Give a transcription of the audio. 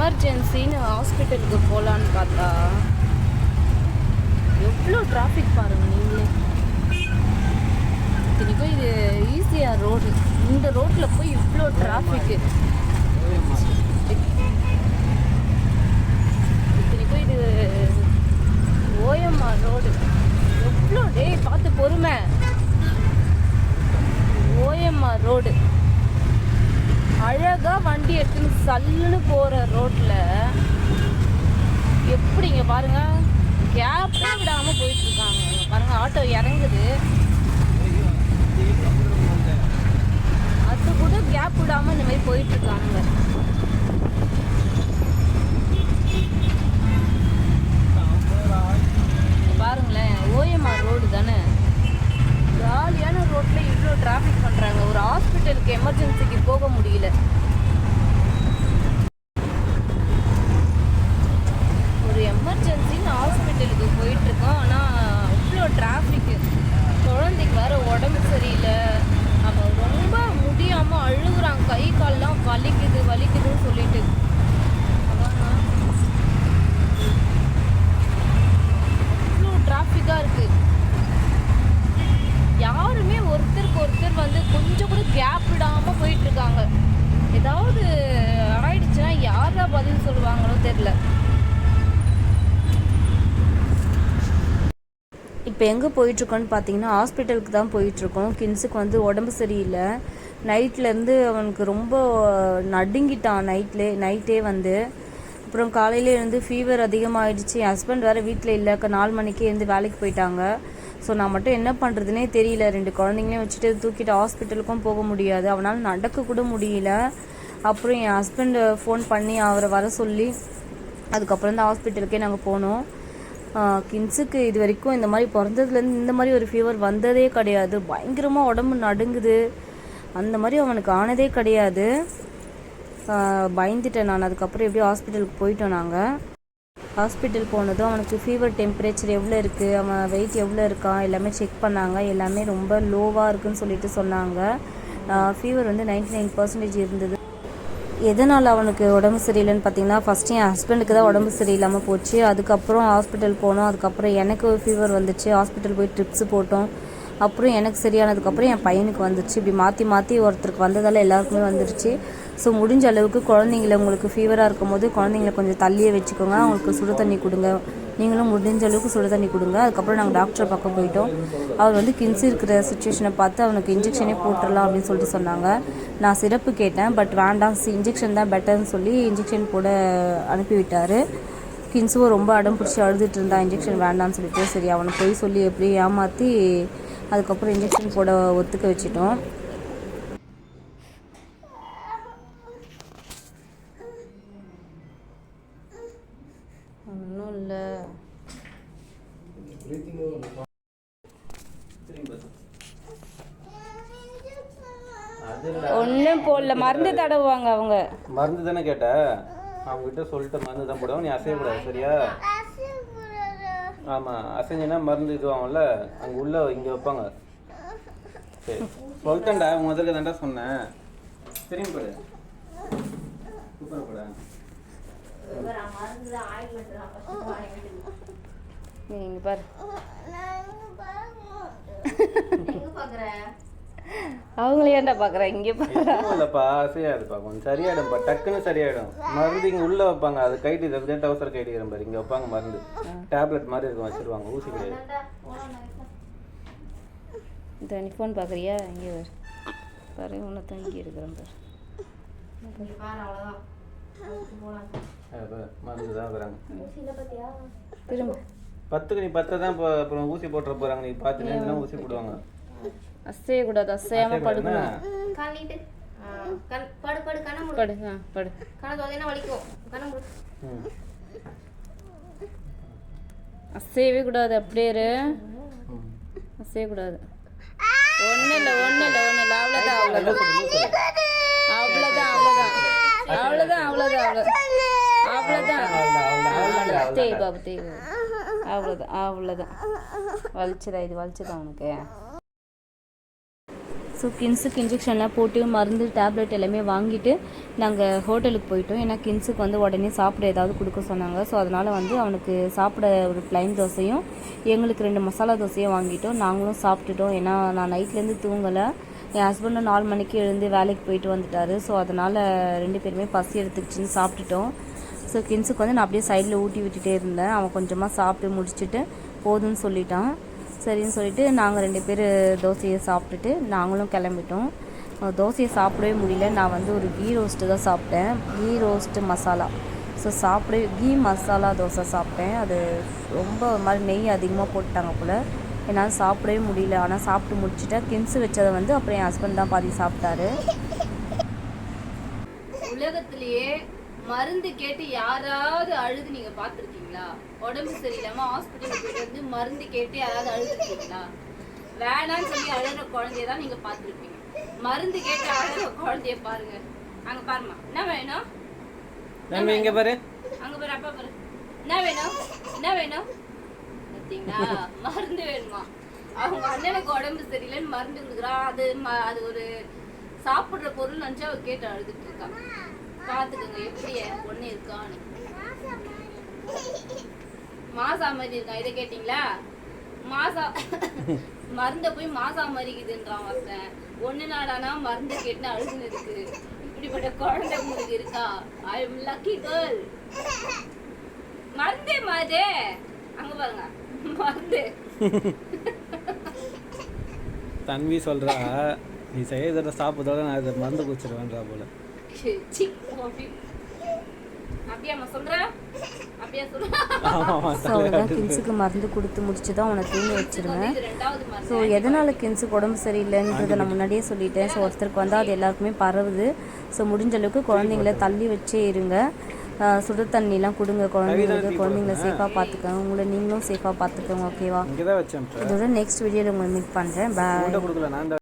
எமர்ஜென்சின்னு ஹாஸ்பிட்டலுக்கு போகலான்னு பார்த்தா எவ்வளோ டிராஃபிக் பாருங்க நீங்களே. இத்தனைக்கும் இது ஈஸியாக ரோடு, இந்த ரோட்டில் போய் இவ்வளோ டிராஃபிக்கு. இத்தனைக்கும் இது ஓஎம்ஆர் ரோடு. எவ்வளோ பார்த்து பொறுமை. ஓஎம்ஆர் ரோடு அழகாக வண்டி எடுத்துன்னு சல்லுன்னு போகிற ரோட்டில் எப்படிங்க பாருங்கள், கேப்பே விடாமல் போயிட்டுருக்காங்க. பாருங்கள் ஆட்டோ இறங்குது, அது கூட கேப் விடாமல் இந்த மாதிரி போயிட்டுருக்காங்க. பாருங்களேன், ஓஎம்ஆர் ரோடு தானே, காலியான ரோட்டில் இவ்வளோ டிராஃபிக் பண்ணுறாங்க. ஒரு ஹாஸ்பிட்டலுக்கு எமர்ஜென்சிக்கு போக முடியல. ஒரு எமர்ஜென்சின்னு ஹாஸ்பிட்டலுக்கு போயிட்டுருக்கோம், ஆனால் அவ்வளோ டிராஃபிக்கு. குழந்தைக்கு வேறு உடம்பு சரியில்லை, அவன் ரொம்ப முடியாமல் அழுகுறான், கை கால்லாம் வலிக்குதுன்னு சொல்லிட்டு. அவ்வளோ டிராஃபிக்காக இருக்குது. யாருமே ஒருத்தருக்கு ஒருத்தர் வந்து கொஞ்சம் கூட கேப் விடாமல் போயிட்டுருக்காங்க. ஏதாவது ஆயிடுச்சுன்னா யாரா பதில் சொல்லுவாங்களோ தெரில. இப்போ எங்கே போயிட்டுருக்கோன்னு பார்த்தீங்கன்னா ஹாஸ்பிட்டலுக்கு தான் போயிட்டுருக்கோம். கின்ஸுக்கு வந்து உடம்பு சரியில்லை. நைட்லேருந்து அவனுக்கு ரொம்ப நடுங்கிட்டான். நைட்டே வந்து அப்புறம் காலையிலே இருந்து ஃபீவர் அதிகமாகிடுச்சு. என் ஹஸ்பண்ட் வேறு வீட்டில் இல்லை, 4 மணிக்கே இருந்து வேலைக்கு போயிட்டாங்க. ஸோ நான் மட்டும் என்ன பண்ணுறதுனே தெரியல. 2 குழந்தைங்களையும் வச்சுட்டு தூக்கிட்டு ஹாஸ்பிட்டலுக்கும் போக முடியாது, அவனால் நடக்கக்கூட முடியல. அப்புறம் என் ஹஸ்பண்ட் ஃபோன் பண்ணி அவரை வர சொல்லி அதுக்கப்புறம் தான் ஹாஸ்பிட்டலுக்கே நாங்கள் போனோம். கின்ஸுக்கு இது வரைக்கும் இந்த மாதிரி பிறந்ததுலேருந்து இந்த மாதிரி ஒரு ஃபீவர் வந்ததே கிடையாது. பயங்கரமாக உடம்பு நடுங்குது, அந்த மாதிரி அவனுக்கு ஆனதே கிடையாது. பயந்துட்டேன் நான். அதுக்கப்புறம் எப்படியும் ஹாஸ்பிட்டலுக்கு போயிட்டோம். நாங்கள் ஹாஸ்பிட்டல் போனதும் அவனுக்கு ஃபீவர், டெம்பரேச்சர் எவ்வளோ இருக்குது, அவன் வெயிட் எவ்வளோ இருக்கான் எல்லாமே செக் பண்ணாங்க. எல்லாமே ரொம்ப லோவாக இருக்குதுன்னு சொல்லிட்டு சொன்னாங்க. ஃபீவர் வந்து 99% இருந்தது. எதனால் அவனுக்கு உடம்பு சரியில்லைன்னு பார்த்தீங்கன்னா, ஃபஸ்ட்டு என் ஹஸ்பண்டுக்கு தான் உடம்பு சரியில்லாமல் போச்சு. அதுக்கப்புறம் ஹாஸ்பிட்டல் போனோம். அதுக்கப்புறம் எனக்கு ஒரு ஃபீவர் வந்துச்சு, ஹாஸ்பிட்டல் போய் ட்ரிப்ஸு போட்டோம். அப்புறம் எனக்கு சரியானதுக்கப்புறம் என் பையனுக்கு வந்துச்சு. இப்படி மாற்றி ஒருத்தருக்கு வந்ததால் எல்லாருக்குமே வந்துருச்சு. ஸோ முடிஞ்ச அளவுக்கு குழந்தைங்கள, உங்களுக்கு ஃபீவராக இருக்கும் போது குழந்தைங்கள கொஞ்சம் தள்ளியே வச்சுக்கோங்க. அவங்களுக்கு சுடு தண்ணி கொடுங்க, நீங்களும் முடிஞ்ச அளவுக்கு சுடு தண்ணி கொடுங்க. அதுக்கப்புறம் நாங்கள் டாக்டர் பக்கம் போயிட்டோம். அவர் வந்து கின்ஸ் இருக்கிற சுச்சுவேஷனை பார்த்து அவனுக்கு இன்ஜெக்ஷனே போட்டுடலாம் அப்படின்னு சொல்லிட்டு சொன்னாங்க. நான் சிறப்பு கேட்டேன், பட் வேண்டாம், இன்ஜெக்ஷன் தான் பெட்டர்னு சொல்லி இன்ஜெக்ஷன் போட அனுப்பிவிட்டார். கின்ஸும் ரொம்ப அடம் பிடிச்சி அழுதுட்டு இருந்தான், இன்ஜெக்ஷன் வேண்டாம்னு சொல்லிட்டு. சரி, அவனை போய் சொல்லி எப்படி ஏமாற்றி அதுக்கப்புறம் இன்ஜெக்ஷன் போட ஒத்துக்க வச்சிட்டோம். ஒன்றும் இல்லை, ஒன்றும் போடல. மருந்து தடவுவாங்க அவங்க. மருந்து தானே கேட்ட, அவங்ககிட்ட சொல்லிட்டு மருந்து தான் போடுவாங்க. நீ அசையக்கூடாது, சரியா? ஆமாம், அசைஞ்சினா மருந்து இதுவாகும்ல, அங்கே உள்ள இங்கே வைப்பாங்க. சரி சொல்லிட்டேன்டா, முதல்ல தான்டா சொன்னேன். திரும்பி போடு, சூப்பராக போட. நீங்க பாரு, அவங்கள ஏன்டா பாக்குற, இங்கே இல்லப்பா அசையாதுப்பா, கொஞ்சம் சரியாயிடும்ப்பா, டக்குன்னு சரியாயிடும். மருந்து இங்கே உள்ள வைப்பாங்க, அது கைட்டு இதை அவசரம் கைட்டு பாரு, இங்கே வைப்பாங்க மருந்து, டேப்லெட் மாதிரி இருக்கும், வச்சிருவாங்க, ஊசி கிடையாது. இந்த நீ ஃபோன் பார்க்குறியா, இங்கே வர பாரு, உன்னை தங்கி இருக்கிறேன் பாரு. மருந்து தான் வராங்க திரும்ப 10க்கு நீ 10 தான் அப்புறம் ஊசி போட்டுற போறாங்க. நீ பார்த்துனா ஊசி போடுவாங்க. அசையக்கூடாது, அசையாம படுக்கணும். அசையவே கூடாது, அப்படியே அசையக்கூடாது. ஒன்றும் இல்லை, அவ்வளோதான் தேய் பாபு, தேய், அவ்வளோதான். வலிச்சதா, இது வலிச்சதா உனக்கு? ஸோ கின்ஸுக்கு இன்ஜெக்ஷன்லாம் போட்டு மருந்து டேப்லெட் எல்லாமே வாங்கிட்டு நாங்கள் ஹோட்டலுக்கு போயிட்டோம். ஏன்னா கின்ஸுக்கு வந்து உடனே சாப்பிட ஏதாவது கொடுக்க சொன்னாங்க. ஸோ அதனால் வந்து அவனுக்கு சாப்பிட ஒரு ப்ளைன் தோசையும் எங்களுக்கு 2 மசாலா தோசையும் வாங்கிட்டோம். நாங்களும் சாப்பிட்டுட்டோம். ஏன்னா நான் நைட்லேருந்து தூங்கலை. என் ஹஸ்பண்டும் 4 மணிக்கு எழுந்து வேலைக்கு போயிட்டு வந்துட்டார். ஸோ அதனால் 2 பேருமே பசி எடுத்துக்கிச்சின்னு சாப்பிட்டுட்டோம். ஸோ கின்ஸுக்கு வந்து நான் அப்படியே சைடில் ஊட்டி விட்டுட்டே இருந்தேன். அவன் கொஞ்சமாக சாப்பிட்டு முடிச்சுட்டு போதுன்னு சொல்லிட்டான். சரின்னு சொல்லிட்டு நாங்கள் 2 பேர் தோசையை சாப்பிட்டுட்டு நாங்களும் கிளம்பிட்டோம். தோசையை சாப்பிடவே முடியல. நான் வந்து ஒரு கீ ரோஸ்ட்டு தான் சாப்பிட்டேன். கீ ரோஸ்ட்டு மசாலா. ஸோ கீ மசாலா தோசை சாப்பிட்டேன். அது ரொம்ப ஒரு மாதிரி நெய் அதிகமாக போட்டுட்டாங்க போல். என்னால் சாப்பிடவே முடியல. ஆனால் சாப்பிட்டு முடிச்சுட்டேன். கின்ஸு வச்சதை வந்து அப்புறம் என் ஹஸ்பண்ட் தான் பாதி சாப்பிட்டாரு. உலகத்திலேயே மருந்து கேட்டு யாராவது அழுது நீங்க பாத்துருக்கீங்களா? உடம்பு சரியில்லாம ஹாஸ்பிட்டலுக்கு போயிட்டு வந்து மருந்து கேட்டு யாராவது அழுதுருக்கீங்களா? வேணான்னு சொல்லி அழுகிற குழந்தைய தான் நீங்க பாத்துருப்பீங்க. மருந்து கேட்டு அழுகிற குழந்தைய பாருங்க. அங்க பாருமா, என்ன வேணும்? இங்க பாரு, அங்க பாரு, அப்பா பாரு, என்ன வேணும், என்ன வேணும்? பார்த்தீங்களா, மருந்து வேணுமா? அவங்க அண்ணனுக்கு உடம்பு சரியில்லைன்னு மருந்து கொடுக்குறான். அது ஒரு சாப்பிடுற பொருள் நினைச்சு அவ கேட்டு அழுதுட்டு இருக்கான். பாத்துக்கோங்க எப்படி என் பொண்ணு இருக்கான்னு. மாசா மாதிரி இருக்கான். இதை கேட்டீங்களா? மாசா மருந்த போய் மாசா மாதிரிக்குதுன்றான் ஒருத்தன். ஒண்ணு நாடானா மருந்து கேட்டு அழுதுன்னு இருக்கு. இப்படிப்பட்ட குழந்தை உங்களுக்கு இருக்கா? I am lucky girl. மருந்தே மாதிரி அங்க பாருங்க, மருந்து. தன்வி சொல்றா, நீ செய்யறத சாப்பிட்டோட நான் இதை மருந்து குடிச்சிருவேன்றா போல. ஸோ அவ்வளோதான். கின்ஸுக்கு மருந்து கொடுத்து முடிச்சு தான் அவனை தூங்க வச்சுருவேன். ஸோ எதனால் கின்ஸுக்கு உடம்பு சரியில்லைன்றதை நான் முன்னாடியே சொல்லிட்டேன். ஸோ ஒருத்தருக்கு வந்தால் அது எல்லாருக்குமே பரவுது. ஸோ முடிஞ்ச அளவுக்கு குழந்தைங்கள தள்ளி வச்சே இருங்க. சுடு தண்ணிலாம் கொடுங்க குழந்தைங்களுக்கு. குழந்தைங்கள சேஃபாக பார்த்துக்கோங்க. உங்களை நீங்களும் சேஃபாக பார்த்துக்கோங்க. ஓகேவா? இதோட நெக்ஸ்ட் வீடியோவில் உங்களை மீட் பண்ணுறேன். பாய்.